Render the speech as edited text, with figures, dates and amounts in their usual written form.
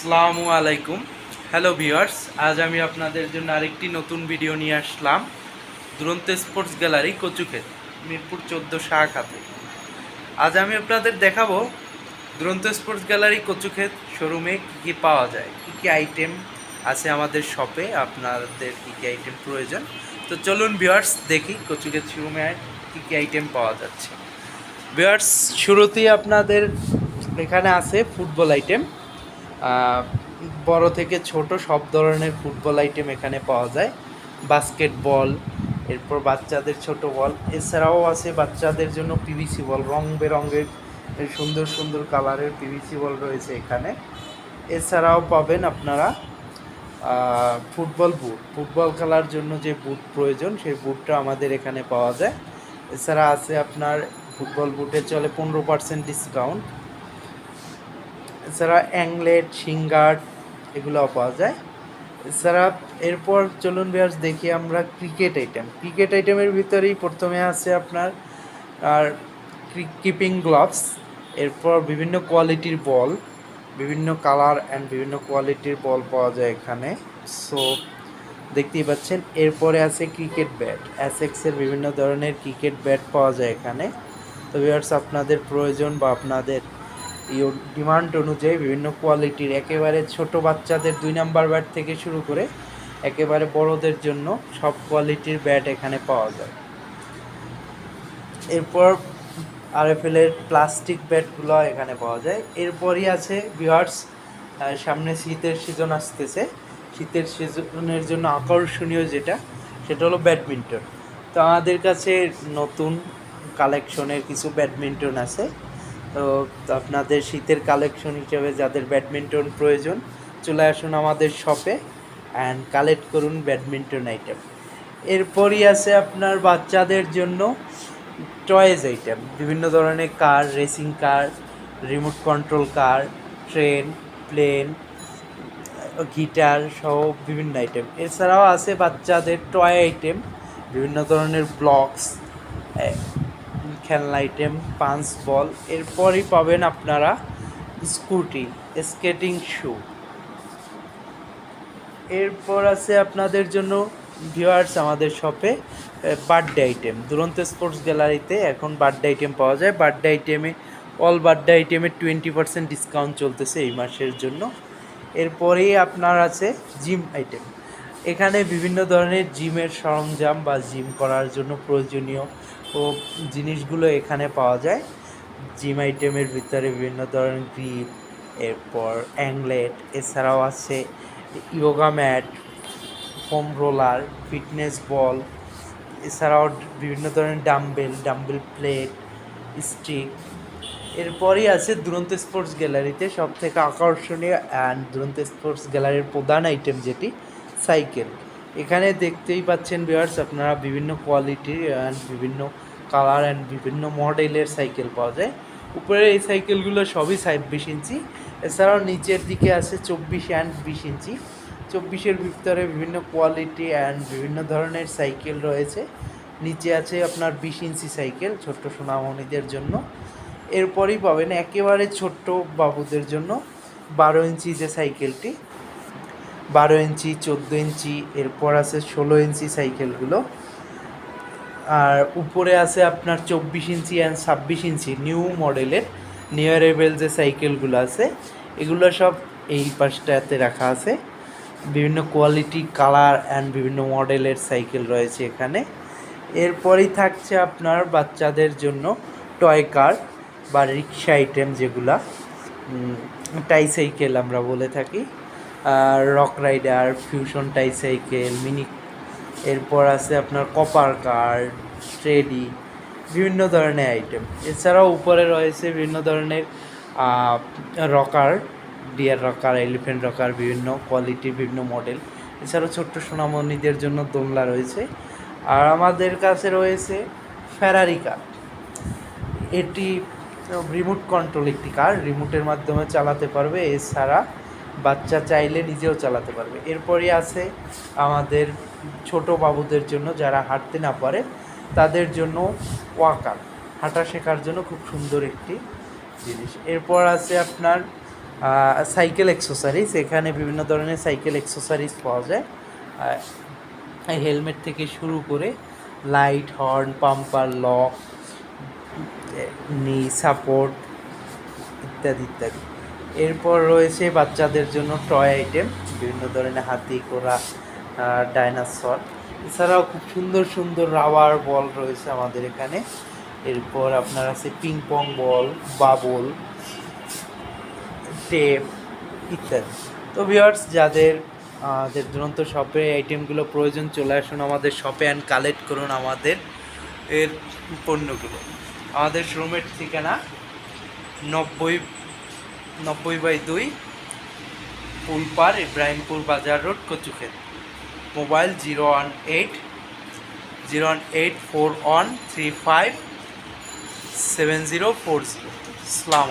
আসসালামু আলাইকুম। Hello viewers, আজ আমি আপনাদের জন্য আরেকটি নতুন ভিডিও নিয়ে আসলাম। দুরন্ত স্পোর্টস গ্যালারি কচুক্ষেত, মিরপুর 14 শাহখাতে। আজ আমি আপনাদের দেখাবো দুরন্ত স্পোর্টস গ্যালারি কচুক্ষেত শোরুমে কী কী পাওয়া যায়, কী কী আইটেম আছে আমাদের শপে, আপনাদের কী কী আইটেম প্রয়োজন। তো চলুন ভিউয়ার্স দেখি কচুক্ষেত শোরুমে কী কী আইটেম পাওয়া যাচ্ছে। ভিউয়ার্স, শুরুতেই আপনাদের এখানে আছে ফুটবল আইটেম। বড় থেকে ছোট সব ধরনের ফুটবল আইটেম এখানে পাওয়া যায়। বাস্কেটবল, এরপর বাচ্চাদের ছোট বল, এছাড়াও আছে বাচ্চাদের জন্য পিভিসি বল, রং বেরঙের সুন্দর সুন্দর কালারের পিভিসি বল রয়েছে এখানে। এছাড়াও পাবেন আপনারা ফুটবল বুট, ফুটবল খেলার জন্য যে বুট প্রয়োজন সেই বুটটা আমাদের এখানে পাওয়া যায়। এছাড়া আছে আপনার ফুটবল বুটে চলে 15% ডিসকাউন্ট। এছাড়া অ্যাংলেট, সিঙ্গার এগুলোও পাওয়া যায়। এছাড়া এরপর চলুন ভিউয়ার্স দেখি আমরা ক্রিকেট আইটেম। ক্রিকেট আইটেমের ভিতরেই প্রথমে আছে আপনার আর কিপিং গ্লাভস, এরপর বিভিন্ন কোয়ালিটির বল, বিভিন্ন কালার অ্যান্ড বিভিন্ন কোয়ালিটির বল পাওয়া যায় এখানে। সো দেখতেই পাচ্ছেন। এরপরে আছে ক্রিকেট ব্যাট, অ্যাসেক্সের বিভিন্ন ধরনের ক্রিকেট ব্যাট পাওয়া যায় এখানে। তো ভিউয়ার্স, আপনাদের প্রয়োজন বা আপনাদের ডিমান্ড অনুযায়ী বিভিন্ন কোয়ালিটির একেবারে ছোট বাচ্চাদের 2 নাম্বার ব্যাট থেকে শুরু করে একেবারে বড়দের জন্য সব কোয়ালিটির ব্যাট এখানে পাওয়া যায়। এরপর আরএফএলের প্লাস্টিক ব্যাটগুলো এখানে পাওয়া যায়। এরপরই আছে ভিউয়ার্স, সামনে শীতের সিজন আসতেছে। শীতের সিজনের জন্য আকর্ষণীয় সেটা হলো ব্যাডমিন্টন। তো আমাদের কাছে নতুন কালেকশনের কিছু ব্যাডমিন্টন আছে। তো আপনাদের শীতের কালেকশন হিসেবে যাদের ব্যাডমিন্টন প্রয়োজন চলে আসুন আমাদের শপে অ্যান্ড কালেক্ট করুন ব্যাডমিন্টন আইটেম। এরপরই আছে আপনার বাচ্চাদের জন্য টয়েজ আইটেম, বিভিন্ন ধরনের কার, racing car, remote control car, train, plane, guitar সহ বিভিন্ন আইটেম। এছাড়াও আছে বাচ্চাদের টয় আইটেম, বিভিন্ন ধরনের ব্লকস, খেলনা আইটেম, পাঞ্চ বল। এরপরই পাবেন আপনারা স্কুটি, স্কেটিং শু। এরপর আছে আপনাদের জন্য ভিউয়ার্স আমাদের শপে বার্থডে আইটেম। দুরন্ত স্পোর্টস গ্যালারিতে এখন বার্থডে আইটেম পাওয়া যায়। বার্থডে আইটেমে অল বার্থডে আইটেমে 20% ডিসকাউন্ট চলতেছে এই মাসের জন্য। এরপরেই আপনার আছে জিম আইটেম। এখানে বিভিন্ন ধরনের জিমের সরঞ্জাম বা জিম করার জন্য প্রয়োজনীয় জিনিসগুলো এখানে পাওয়া যায়। জিম আইটেমের ভিতরে বিভিন্ন ধরনের গ্রিপ, এরপর অ্যাংলেট, এছাড়াও আছে yoga mat, foam roller, fitness ball, এছাড়াও বিভিন্ন ধরনের ডাম্বেল প্লেট, স্টিক। এরপরই আছে দুরন্ত স্পোর্টস গ্যালারিতে সবথেকে আকর্ষণীয় অ্যান্ড দুরন্ত স্পোর্টস গ্যালারির প্রধান আইটেম যেটি সাইকেল। এখানে দেখতেই পাচ্ছেন ভিউয়ার্স, আপনারা বিভিন্ন কোয়ালিটির অ্যান্ড বিভিন্ন কালার অ্যান্ড বিভিন্ন মডেলের সাইকেল পাওয়া যায়। উপরে এই সাইকেলগুলো সবই 26 ইঞ্চি। এছাড়াও নিচের দিকে আছে 24 অ্যান্ড 20 ইঞ্চি। 24-এর ভিতরে বিভিন্ন কোয়ালিটি অ্যান্ড বিভিন্ন ধরনের সাইকেল রয়েছে। নিচে আছে আপনার 20 ইঞ্চি সাইকেল ছোট্ট সোনামণিদের জন্য। এরপরই পাবেন একেবারে ছোট্ট বাবুদের জন্য 12 ইঞ্চি যে সাইকেলটি, 12 ইঞ্চি, 14 ইঞ্চি, এরপর আছে 16 ইঞ্চি সাইকেলগুলো। আর উপরে আছে আপনার 24 ইঞ্চি অ্যান্ড 26 ইঞ্চি নিউ মডেলের নিয়ারেবল যে সাইকেলগুলো আছে, এগুলো সব এই পাশটাতে রাখা আছে। বিভিন্ন কোয়ালিটি, কালার অ্যান্ড বিভিন্ন মডেলের সাইকেল রয়েছে এখানে। এরপরই থাকছে আপনার বাচ্চাদের জন্য টয় কার বা রিক্সা আইটেম, যেগুলা টাইসাইকেল আমরা বলে থাকি, রক রাইডার, ফিউশন টাইসাইকেল, মিনি। এরপর আছে আপনার কপার কার, ট্রেডি, বিভিন্ন ধরনের আইটেম। এছাড়াও উপরে রয়েছে বিভিন্ন ধরনের rocker, deer rocker, elephant rocker, বিভিন্ন কোয়ালিটির বিভিন্ন মডেল। এছাড়াও ছোট্ট সোনামণিদের জন্য দোলনা রয়েছে। আর আমাদের কাছে রয়েছে ফেরারি কার। এটি রিমোট কন্ট্রোল একটি কার, রিমোটের মাধ্যমে চালাতে পারবে। এছাড়া বাচ্চা চাইলে নিজেও চালাতে পারবে। এরপরই আছে আমাদের ছোট বাবুদের জন্য, যারা হাঁটতে না পারে তাদের জন্য ওয়াকার, হাঁটা শেখার জন্য খুব সুন্দর একটি জিনিস। এরপর আছে আপনার সাইকেল অ্যাক্সেসরিজ, এখানে বিভিন্ন ধরনের সাইকেল অ্যাক্সেসরিজ পাওয়া যায়। হেলমেট থেকে শুরু করে লাইট, হর্ন, পাম্পার, লক, নি সাপোর্ট ইত্যাদি ইত্যাদি। এরপর রয়েছে বাচ্চাদের জন্য টয় আইটেম, বিভিন্ন ধরনের হাতি, ঘোড়া, ডাইনোসর। এছাড়াও খুব সুন্দর সুন্দর রাবার বল রয়েছে আমাদের এখানে। এরপর আপনার আছে পিং পং বল, বাবল, টেপ ইত্যাদি। তো ভিউয়ার্স, যাদের দুরন্ত শপে আইটেমগুলো প্রয়োজন, চলে আসুন আমাদের শপে অ্যান্ড কালেক্ট করুন আমাদের এর পণ্যগুলো। আমাদের শোরুমের ঠিকানা 90/2 ফুলপার, ইব্রাহিমপুর বাজার রোড, কচুক্ষেত। মোবাইল 01841357040। সালাম।